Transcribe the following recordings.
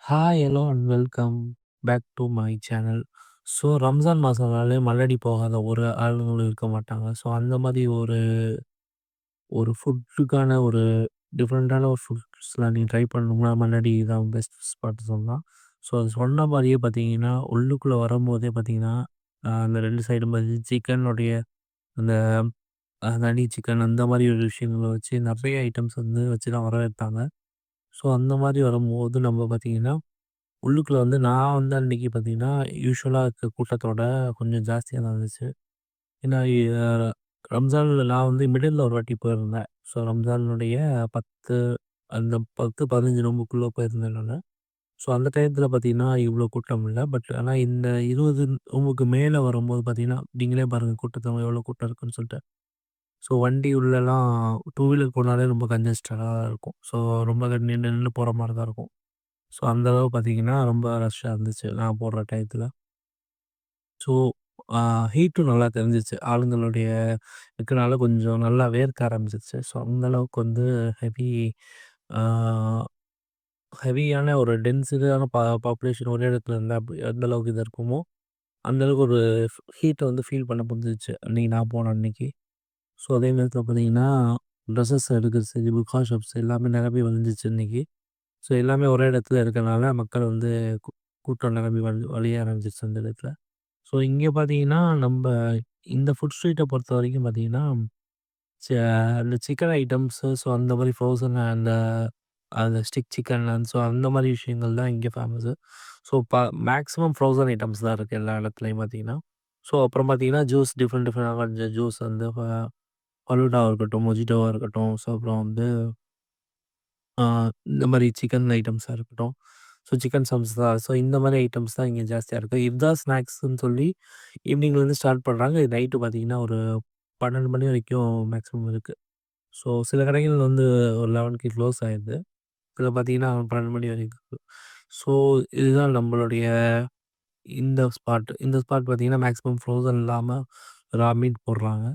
Hi, hello and welcome back to my channel. So Ramzan மாதம்னாலே மல்லடி போகாத ஒரு ஆளுங்களும் இருக்க மாட்டாங்க. ஸோ அந்த மாதிரி ஒரு ஒரு ஃபுட்டுக்கான ஒரு டிஃப்ரெண்ட்டான ஒரு ஃபுட்ஸ்லாம் நீங்க ட்ரை பண்ணணும்னா மல்லடி தான் பெஸ்ட் ஸ்பாட் சொல்லலாம். ஸோ அது சொன்ன மாரியே பார்த்தீங்கன்னா, உள்ளுக்குள்ள வரும்போதே பார்த்தீங்கன்னா, அந்த 2 சைடும் பார்த்தீங்கன்னா சிக்கனுடைய அந்த ஹனி சிக்கன் அந்த மாரி ஒரு விஷயங்கள வச்சு நெறைய ஐட்டம்ஸ் வந்து வச்சு தான் வரவேற்பாங்க. ஸோ அந்த மாரி வரும்போது நம்ம பார்த்தீங்கன்னா உள்ளுக்குள்ள வந்து நான் வந்து அன்னைக்கு பார்த்தீங்கன்னா, யூசுவலா இருக்க கூட்டத்தோட கொஞ்சம் ஜாஸ்தியா தான் இருந்துச்சு. ஏன்னா, ரம்ஜான்ல நான் வந்து மிடில்ல ஒரு வாட்டி போயிருந்தேன். ஸோ ரம்ஜானுடைய 10 அந்த 10, 15 நோம்புக்குள்ள போயிருந்தேன் நானு. ஸோ அந்த டயத்துல பார்த்தீங்கன்னா, இவ்ளோ கூட்டம் இல்ல. பட் ஆனா இந்த 20 நோம்புக்கு மேல வரும்போது பார்த்தீங்கன்னா, நீங்களே பாருங்க கூட்டத்த எவ்வளோ கூட்டம் இருக்குன்னு சொல்லிட்டு. ஸோ வண்டி உள்ளலாம் டூ வீலர் போனாலே ரொம்ப கன்ஜஸ்டடா இருக்கும். ஸோ ரொம்ப நின்னு நின்னு போற மாரி தான் இருக்கும். ஸோ அந்த அளவு பார்த்தீங்கன்னா, ரொம்ப ரஷ்ஷா இருந்துச்சு நான் போடுற டயத்துல. ஸோ ஆ ஹீட்டும் நல்லா தெரிஞ்சுச்சு. ஆளுங்களுடைய இருக்கனால கொஞ்சம் நல்லா வேர்க்க ஆரம்பிச்சுருச்சு. ஸோ அந்த அளவுக்கு வந்து ஹெவி ஆ ஹெவியான ஒரு டென்சிட்டியான பாப்புலேஷன் ஒரே இடத்துல இருந்தா எந்த அளவுக்கு இது இருக்குமோ, அந்த அளவுக்கு ஒரு ஹீட்ட வந்து ஃபீல் பண்ண முடிஞ்சுச்சு. அன்னைக்கு நான் போன அன்னைக்கு. ஸோ அதே நேரத்தில பார்த்தீங்கன்னா, ட்ரெஸ்ஸஸ் எடுக்கிறது சரி, புர்கா ஷாப்ஸ் எல்லாமே நிரம்பி வழிஞ்சிச்சு இன்னைக்கு. ஸோ எல்லாமே ஒரே இடத்துல இருக்கனால மக்கள் வந்து கூ கூட்டம் நிரம்பி வழிய ஆரம்பிச்சுருச்சு அந்த இடத்துல. ஸோ இங்க பார்த்தீங்கன்னா, நம்ப இந்த ஃபுட் ஸ்ட்ரீட்ட பொறுத்தவரைக்கும் பார்த்தீங்கன்னா, ச அந்த சிக்கன் ஐட்டம்ஸு ஸோ அந்த மாரி ஃப்ரோசன் அந்த அந்த ஸ்டிக் சிக்கன் ஸோ அந்த மாரி விஷயங்கள் தான் இங்க famous. So maximum frozen items தான் இருக்கு எல்லா இடத்துலயும் பார்த்தீங்கன்னா. ஸோ அப்புறம் பார்த்தீங்கன்னா, ஜூஸ் டிஃப்ரெண்ட் டிஃப்ரெண்ட்டான ஜூஸ் வந்து ஃபலூடாவா இருக்கட்டும், மொஜிட்டோவா இருக்கட்டும், ஸோ அப்புறம் வந்து ஆ இந்த மாரி சிக்கன் ஐட்டம்ஸா இருக்கட்டும். ஸோ சிக்கன் சம்சா ஸோ இந்த மாரி ஐட்டம்ஸ் தான் இங்க ஜாஸ்தியா இருக்கு. இஃப்தார் ஸ்நாக்ஸ்ன்னு சொல்லி ஈவினிங்லேருந்து ஸ்டார்ட் பண்றாங்க. இது நைட்டு பார்த்தீங்கன்னா, ஒரு 12 மணி வரைக்கும் மேக்ஸிமம் இருக்கு. ஸோ சில கடைகள் வந்து ஒரு 11க்கு க்ளோஸ் ஆயிருது. சில பார்த்தீங்கன்னா 12 மணி வரைக்கும் இருக்கு. ஸோ இதுதான் நம்மளுடைய இந்த ஸ்பாட். இந்த ஸ்பாட் பார்த்தீங்கன்னா, மேக்ஸிமம் ஃப்ரோசன் இல்லாம ரா மீட் போடுறாங்க.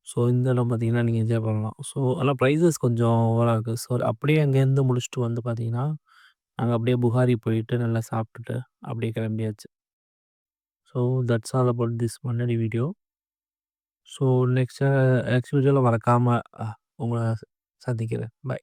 ஸோ இந்த இடம் பார்த்தீங்கன்னா, நீங்க என்ஜாய் பண்ணலாம். ஸோ ஆனா பிரைஸஸ் கொஞ்சம் ஓவரா இருக்கு. ஸோ அப்படியே அங்கேருந்து முடிச்சுட்டு வந்து பார்த்தீங்கன்னா, நாங்க அப்படியே புகாரி போயிட்டு நல்லா சாப்பிட்டுட்டு அப்படியே கிளம்பியாச்சு. So that's all about this Mannady video. So next வீடியோல மறக்காம உங்கள சந்திக்கிறேன். பை.